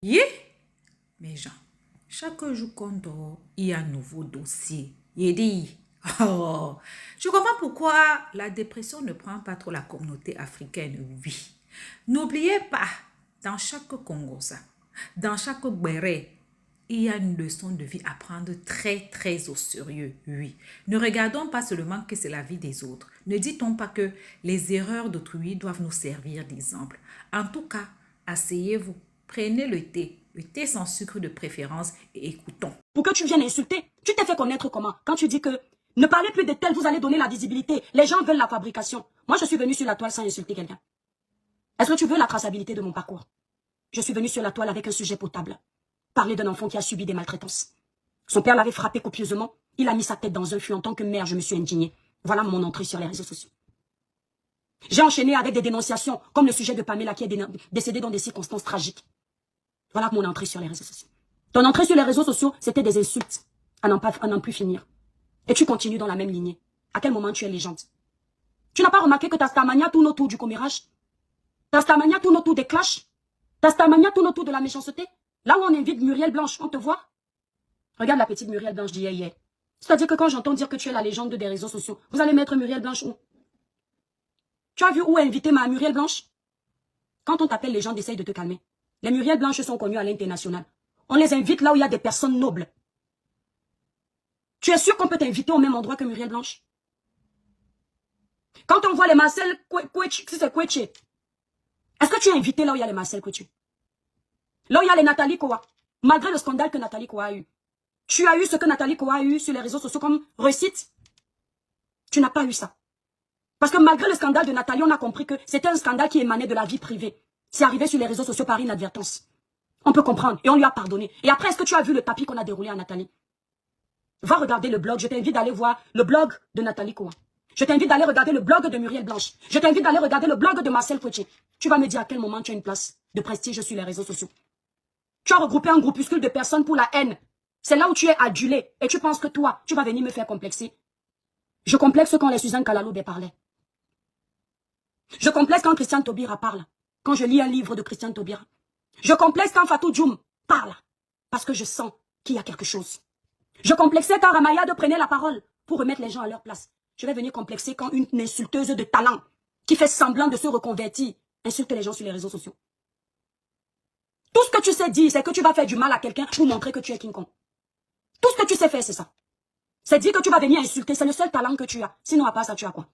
Yeah, mes gens, chaque jour qu'on dort, il y a un nouveau dossier. Il dit, oh, je comprends pourquoi la dépression ne prend pas trop la communauté africaine, oui. N'oubliez pas, dans chaque Congosa, dans chaque Béré, il y a une leçon de vie à prendre très, très au sérieux, oui. Ne regardons pas seulement que c'est la vie des autres. Ne dit-on pas que les erreurs d'autrui doivent nous servir d'exemple. En tout cas, asseyez-vous, prenez le thé sans sucre de préférence et écoutons. Pour que tu viennes insulter, tu t'es fait connaître comment? Quand tu dis que ne parlez plus de tel, vous allez donner la visibilité. Les gens veulent la fabrication. Moi, je suis venu sur la toile sans insulter quelqu'un. Est-ce que tu veux la traçabilité de mon parcours? Je suis venu sur la toile avec un sujet potable. Parler d'un enfant qui a subi des maltraitances. Son père l'avait frappé copieusement. Il a mis sa tête dans un fût. En tant que mère, je me suis indignée. Voilà mon entrée sur les réseaux sociaux. J'ai enchaîné avec des dénonciations, comme le sujet de Pamela qui est décédée dans des circonstances tragiques. Voilà mon entrée sur les réseaux sociaux. Ton entrée sur les réseaux sociaux, c'était des insultes à n'en plus finir. Et tu continues dans la même lignée. À quel moment tu es légende? Tu n'as pas remarqué que Tastamania tourne autour du commérage? Tastamania tourne autour des clashs? Tastamania tourne autour de la méchanceté? Là où on invite Muriel Blanche, on te voit? Regarde la petite Muriel Blanche d'hier. C'est-à-dire que quand j'entends dire que tu es la légende des réseaux sociaux, vous allez mettre Muriel Blanche où? Tu as vu où est invitée ma Muriel Blanche? Quand on t'appelle les gens, essaye de te calmer. Les Muriel Blanches sont connues à l'international. On les invite là où il y a des personnes nobles. Tu es sûr qu'on peut t'inviter au même endroit que Muriel Blanche? Quand on voit les Marcel Kouetchi, est-ce que tu es invité là où il y a les Marcel Kouetchi? Là où il y a les Nathalie Kowa? Malgré le scandale que Nathalie Kowa a eu. Tu as eu ce que Nathalie Kowa a eu sur les réseaux sociaux comme réussite? Tu n'as pas eu ça. Parce que malgré le scandale de Nathalie, on a compris que c'était un scandale qui émanait de la vie privée. C'est arrivé sur les réseaux sociaux par inadvertance. On peut comprendre. Et on lui a pardonné. Et après, est-ce que tu as vu le tapis qu'on a déroulé à Nathalie? Va regarder le blog. Je t'invite d'aller voir le blog de Nathalie Kowa. Je t'invite d'aller regarder le blog de Muriel Blanche. Je t'invite d'aller regarder le blog de Marcel Kouetchi. Tu vas me dire à quel moment tu as une place de prestige sur les réseaux sociaux. Tu as regroupé un groupuscule de personnes pour la haine. C'est là où tu es adulé. Et tu penses que toi, tu vas venir me faire complexer. Je complexe quand les Suzanne Kalaloube parlaient. Je complexe quand Christiane Taubira parle. Quand je lis un livre de Christiane Taubira. Je complexe quand Fatou Djoum parle. Parce que je sens qu'il y a quelque chose. Je complexais quand Ramayad prenait la parole pour remettre les gens à leur place. Je vais venir complexer quand une insulteuse de talent qui fait semblant de se reconvertir insulte les gens sur les réseaux sociaux. Tout ce que tu sais dire, c'est que tu vas faire du mal à quelqu'un pour montrer que tu es King Kong. Tout ce que tu sais faire, c'est ça. C'est dire que tu vas venir insulter, c'est le seul talent que tu as. Sinon, à part ça, tu as quoi?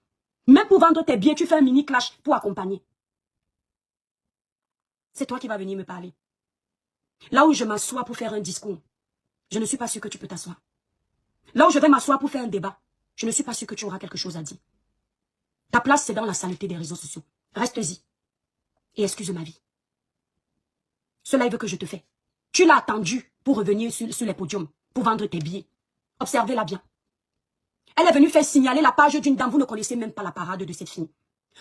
Même pour vendre tes biens, tu fais un mini clash pour accompagner. C'est toi qui vas venir me parler. Là où je m'assois pour faire un discours, je ne suis pas sûre que tu peux t'asseoir. Là où je vais m'asseoir pour faire un débat, je ne suis pas sûre que tu auras quelque chose à dire. Ta place, c'est dans la saleté des réseaux sociaux. Reste-y. Et excuse ma vie. Ce live que je te fais, tu l'as attendu pour revenir sur les podiums, pour vendre tes billets. Observez-la bien. Elle est venue faire signaler la page d'une dame, vous ne connaissez même pas la parade de cette fille.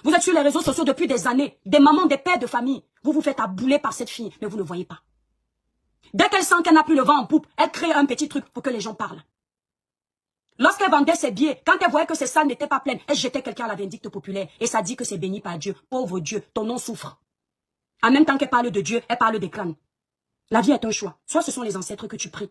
Vous êtes sur les réseaux sociaux depuis des années, des mamans, des pères de famille. Vous vous faites abouler par cette fille, mais vous ne voyez pas. Dès qu'elle sent qu'elle n'a plus le vent en poupe, elle crée un petit truc pour que les gens parlent. Lorsqu'elle vendait ses billets, quand elle voyait que ses salles n'étaient pas pleines, elle jetait quelqu'un à la vindicte populaire. Et ça dit que c'est béni par Dieu. Pauvre Dieu, ton nom souffre. En même temps qu'elle parle de Dieu, elle parle des clans. La vie est un choix. Soit ce sont les ancêtres que tu pries.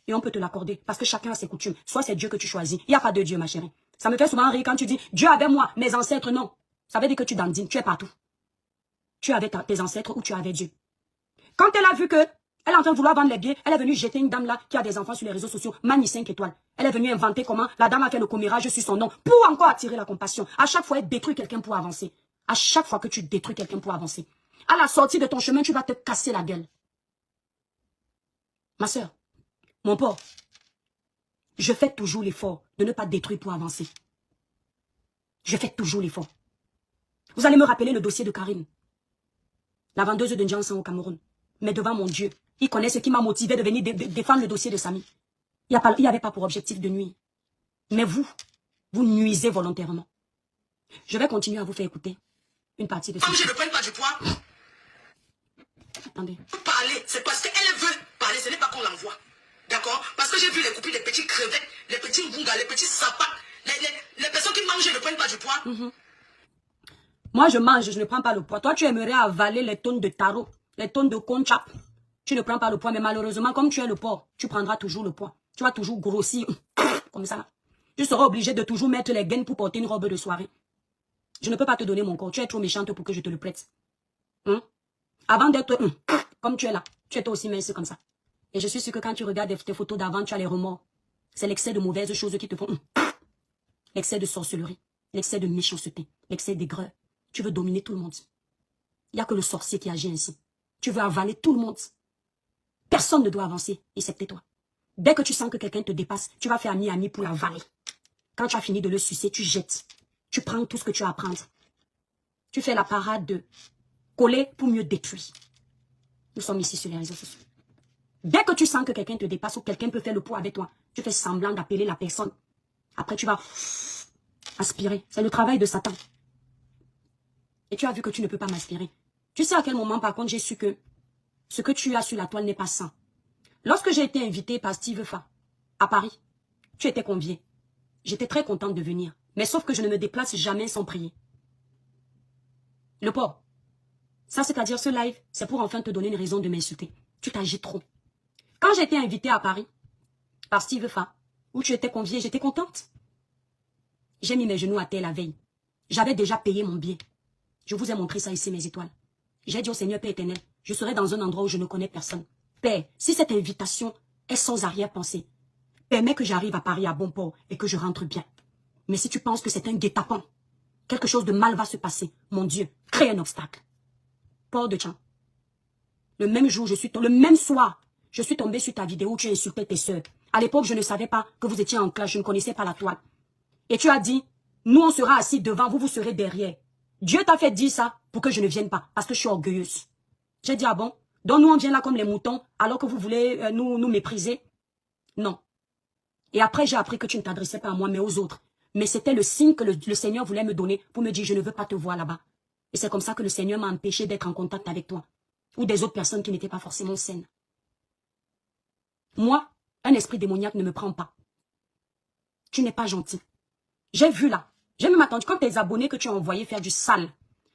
Et on peut te l'accorder. Parce que chacun a ses coutumes. Soit c'est Dieu que tu choisis. Il n'y a pas de Dieu, ma chérie. Ça me fait souvent rire quand tu dis Dieu avec moi, mes ancêtres, non. Ça veut dire que tu dandines. Tu es partout. Tu avais tes ancêtres ou tu avais Dieu. Quand elle a vu que elle est en train de vouloir vendre les billets, elle est venue jeter une dame là qui a des enfants sur les réseaux sociaux, Mani 5 étoiles. Elle est venue inventer comment la dame a fait le commérage sur son nom pour encore attirer la compassion. À chaque fois, elle détruit quelqu'un pour avancer. À chaque fois que tu détruis quelqu'un pour avancer. À la sortie de ton chemin, tu vas te casser la gueule. Ma soeur, mon porc, je fais toujours l'effort de ne pas détruire pour avancer. Je fais toujours l'effort. Vous allez me rappeler le dossier de Karine, la vendeuse de Ndjansan au Cameroun. Mais devant mon Dieu, il connaît ce qui m'a motivé de venir défendre le dossier de Samy. Il n'y avait pas pour objectif de nuire. Mais vous nuisez volontairement. Je vais continuer à vous faire écouter une partie de ce. Comme je ne prenne pas du poids, attendez. Parler, c'est parce qu'elle veut parler, ce n'est pas qu'on l'envoie. D'accord? Parce que j'ai vu les coupures, les petits crevettes, les petits bungas, les petits sapins, les personnes qui mangent et ne prennent pas du poids. Moi, je mange, je ne prends pas le poids. Toi, tu aimerais avaler les tonnes de tarot, les tonnes de conchap. Tu ne prends pas le poids, mais malheureusement, comme tu es le porc, tu prendras toujours le poids. Tu vas toujours grossir comme ça. Tu seras obligé de toujours mettre les gaines pour porter une robe de soirée. Je ne peux pas te donner mon corps. Tu es trop méchante pour que je te le prête. Avant d'être comme tu es là, tu es aussi mince comme ça. Et je suis sûre que quand tu regardes tes photos d'avant, tu as les remords. C'est l'excès de mauvaises choses qui te font... L'excès de sorcellerie, l'excès de méchanceté, l'excès d'aigreur. Tu veux dominer tout le monde. Il n'y a que le sorcier qui agit ainsi. Tu veux avaler tout le monde. Personne ne doit avancer, excepté toi. Dès que tu sens que quelqu'un te dépasse, tu vas faire ami pour l'avaler. Quand tu as fini de le sucer, tu jettes. Tu prends tout ce que tu as à prendre. Tu fais la parade de coller pour mieux détruire. Nous sommes ici sur les réseaux sociaux. Dès que tu sens que quelqu'un te dépasse ou quelqu'un peut faire le poids avec toi, tu fais semblant d'appeler la personne. Après, tu vas aspirer. C'est le travail de Satan. Et tu as vu que tu ne peux pas m'aspirer. Tu sais à quel moment, par contre, j'ai su que ce que tu as sur la toile n'est pas sain. Lorsque j'ai été invitée par Steve Fa à Paris, tu étais conviée. J'étais très contente de venir. Mais sauf que je ne me déplace jamais sans prier. Le porc. Ça, c'est-à-dire ce live, c'est pour enfin te donner une raison de m'insulter. Tu t'agis trop. Quand j'ai été invitée à Paris par Steve Fa, où tu étais conviée, j'étais contente. J'ai mis mes genoux à terre la veille. J'avais déjà payé mon billet. Je vous ai montré ça ici, mes étoiles. J'ai dit au Seigneur Père éternel, je serai dans un endroit où je ne connais personne. Père, si cette invitation est sans arrière-pensée, permets que j'arrive à Paris à bon port et que je rentre bien. Mais si tu penses que c'est un guet-apens, quelque chose de mal va se passer, mon Dieu, crée un obstacle. Port de Tchang. Le même jour, le même soir, je suis tombée sur ta vidéo où tu insultais tes sœurs. À l'époque, je ne savais pas que vous étiez en classe, je ne connaissais pas la toile. Et tu as dit, nous on sera assis devant, vous serez derrière. Dieu t'a fait dire ça pour que je ne vienne pas, parce que je suis orgueilleuse. J'ai dit, ah bon? Donc nous on vient là comme les moutons, alors que vous voulez nous mépriser? Non. Et après j'ai appris que tu ne t'adressais pas à moi, mais aux autres. Mais c'était le signe que le Seigneur voulait me donner pour me dire, je ne veux pas te voir là-bas. Et c'est comme ça que le Seigneur m'a empêché d'être en contact avec toi. Ou des autres personnes qui n'étaient pas forcément saines. Moi, un esprit démoniaque ne me prend pas. Tu n'es pas gentil. J'ai vu là. J'ai même attendu quand tes abonnés que tu as envoyés faire du sale.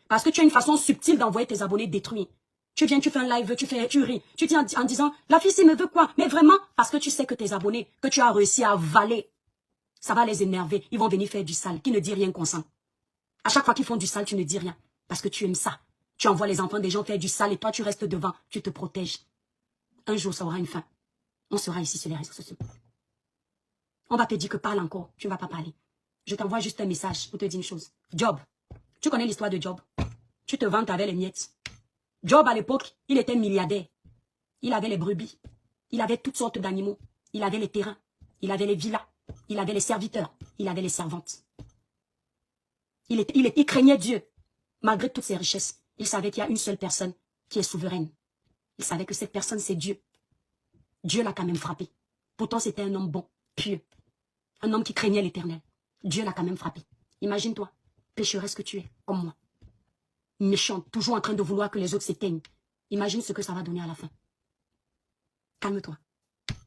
Parce que tu as une façon subtile d'envoyer tes abonnés détruits. Tu viens, tu fais un live, tu ris. Tu dis en disant, la fille, me veut quoi? Mais vraiment, parce que tu sais que tes abonnés, que tu as réussi à avaler, ça va les énerver. Ils vont venir faire du sale. Qui ne dit rien consent. À chaque fois qu'ils font du sale, tu ne dis rien. Parce que tu aimes ça. Tu envoies les enfants des gens faire du sale et toi, tu restes devant. Tu te protèges. Un jour, ça aura une fin. On sera ici sur les réseaux sociaux. On va te dire que parle encore. Tu ne vas pas parler. Je t'envoie juste un message pour te dire une chose. Job. Tu connais l'histoire de Job. Tu te vantes avec les miettes. Job, à l'époque, il était milliardaire. Il avait les brebis. Il avait toutes sortes d'animaux. Il avait les terrains. Il avait les villas. Il avait les serviteurs. Il avait les servantes. Il craignait Dieu. Malgré toutes ses richesses, il savait qu'il y a une seule personne qui est souveraine. Il savait que cette personne, c'est Dieu. Dieu l'a quand même frappé. Pourtant, c'était un homme bon, pieux. Un homme qui craignait l'Éternel. Dieu l'a quand même frappé. Imagine-toi, pécheresse que tu es, comme moi. Méchante, toujours en train de vouloir que les autres s'éteignent. Imagine ce que ça va donner à la fin. Calme-toi.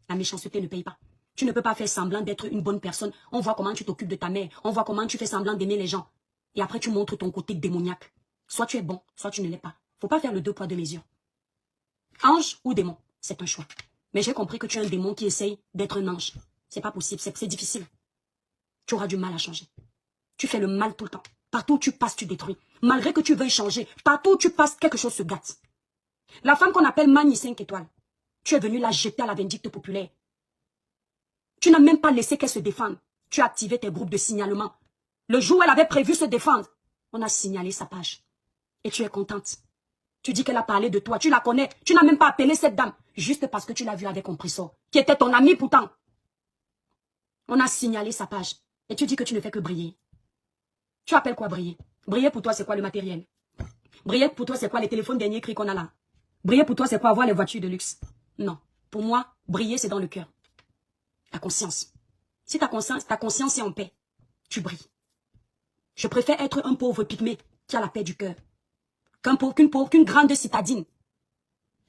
La méchanceté ne paye pas. Tu ne peux pas faire semblant d'être une bonne personne. On voit comment tu t'occupes de ta mère. On voit comment tu fais semblant d'aimer les gens. Et après, tu montres ton côté démoniaque. Soit tu es bon, soit tu ne l'es pas. Faut pas faire le 2 poids 2 mesures. Ange ou démon, c'est un choix. Mais j'ai compris que tu es un démon qui essaye d'être un ange. C'est pas possible, c'est difficile. Tu auras du mal à changer. Tu fais le mal tout le temps. Partout où tu passes, tu détruis. Malgré que tu veuilles changer, partout où tu passes, quelque chose se gâte. La femme qu'on appelle Mani 5 étoiles, tu es venu la jeter à la vindicte populaire. Tu n'as même pas laissé qu'elle se défende. Tu as activé tes groupes de signalement. Le jour où elle avait prévu se défendre, on a signalé sa page. Et tu es contente. Tu dis qu'elle a parlé de toi, tu la connais. Tu n'as même pas appelé cette dame, juste parce que tu l'as vue avec Compressor, qui était ton ami pourtant. On a signalé sa page. Et tu dis que tu ne fais que briller. Tu appelles quoi briller? Briller pour toi, c'est quoi le matériel? Briller pour toi, c'est quoi les téléphones dernier cri qu'on a là? Briller pour toi, c'est quoi avoir les voitures de luxe? Non. Pour moi, briller, c'est dans le cœur. La conscience. Si ta conscience est en paix, tu brilles. Je préfère être un pauvre pygmée qui a la paix du cœur qu'une grande citadine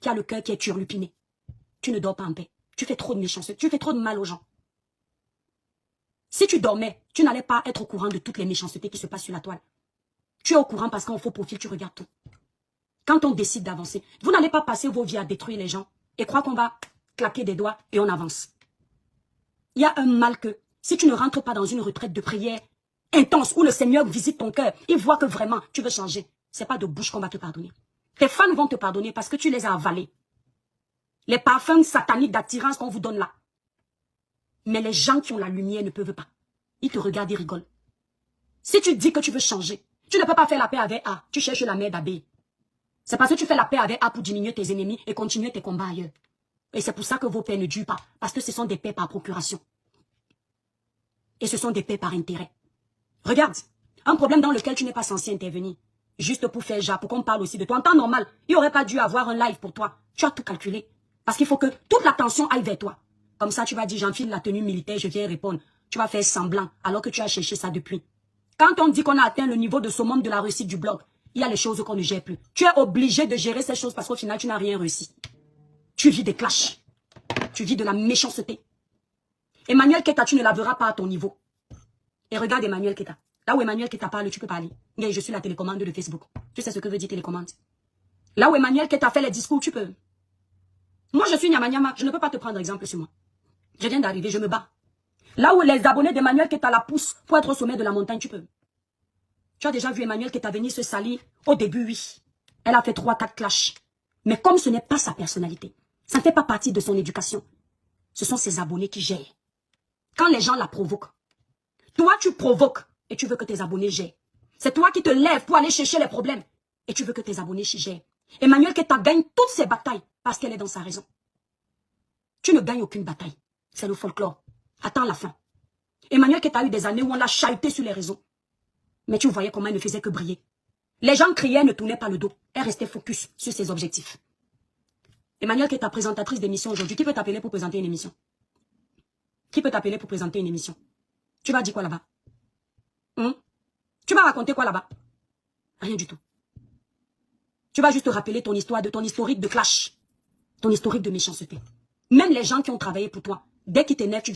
qui a le cœur qui est turlupiné. Tu ne dors pas en paix. Tu fais trop de méchanceté. Tu fais trop de mal aux gens. Si tu dormais, tu n'allais pas être au courant de toutes les méchancetés qui se passent sur la toile. Tu es au courant parce qu'en faux profil, tu regardes tout. Quand on décide d'avancer, vous n'allez pas passer vos vies à détruire les gens. et crois qu'on va claquer des doigts et on avance. Il y a un mal que, si tu ne rentres pas dans une retraite de prière intense où le Seigneur visite ton cœur, il voit que vraiment tu veux changer. C'est pas de bouche qu'on va te pardonner. Tes fans vont te pardonner parce que tu les as avalés. Les parfums sataniques d'attirance qu'on vous donne là. Mais les gens qui ont la lumière ne peuvent pas. Ils te regardent, ils rigolent. Si tu dis que tu veux changer, tu ne peux pas faire la paix avec A. Tu cherches la mère d'Abbé. C'est parce que tu fais la paix avec A pour diminuer tes ennemis et continuer tes combats ailleurs. Et c'est pour ça que vos paix ne durent pas. Parce que ce sont des paix par procuration. Et ce sont des paix par intérêt. Regarde, un problème dans lequel tu n'es pas censé intervenir. Juste pour faire genre, pour qu'on parle aussi de toi. En temps normal, il n'aurait pas dû avoir un live pour toi. Tu as tout calculé. Parce qu'il faut que toute l'attention aille vers toi. Comme ça, tu vas dire, j'enfile la tenue militaire, je viens répondre. Tu vas faire semblant, alors que tu as cherché ça depuis. Quand on dit qu'on a atteint le niveau de summum de la réussite du blog, il y a les choses qu'on ne gère plus. Tu es obligé de gérer ces choses parce qu'au final, tu n'as rien réussi. Tu vis des clashs. Tu vis de la méchanceté. Emmanuel Keta, tu ne laveras pas à ton niveau. Et regarde Emmanuel Keta. Là où Emmanuel Keta parle, tu peux parler. Je suis la télécommande de Facebook. Tu sais ce que veut dire télécommande. Là où Emmanuel Keta fait les discours, tu peux. Moi, je suis Nyama. Je ne peux pas te prendre exemple sur moi. Je viens d'arriver, je me bats. Là où les abonnés d'Emmanuel Keta la poussent pour être au sommet de la montagne, tu peux. Tu as déjà vu Emmanuel Keta venir se salir? Au début, oui. Elle a fait 3-4 clashs. Mais comme ce n'est pas sa personnalité, ça ne fait pas partie de son éducation. Ce sont ses abonnés qui gèrent. Quand les gens la provoquent, toi tu provoques et tu veux que tes abonnés gèrent. C'est toi qui te lèves pour aller chercher les problèmes et tu veux que tes abonnés gèrent. Emmanuel Keta gagne toutes ses batailles parce qu'elle est dans sa raison. Tu ne gagnes aucune bataille. C'est le folklore. Attends la fin. Emmanuel Keta a eu des années où on l'a chahuté sur les réseaux. Mais tu voyais comment elle ne faisait que briller. Les gens criaient, elle ne tournaient pas le dos. Elle restait focus sur ses objectifs. Emmanuel Keta, présentatrice d'émission aujourd'hui. Qui peut t'appeler pour présenter une émission? Qui peut t'appeler pour présenter une émission? Tu vas dire quoi là-bas? Tu vas raconter quoi là-bas? Rien du tout. Tu vas juste te rappeler ton histoire, de ton historique de clash. Ton historique de méchanceté. Même les gens qui ont travaillé pour toi, dès qu'ils t'énervent, tu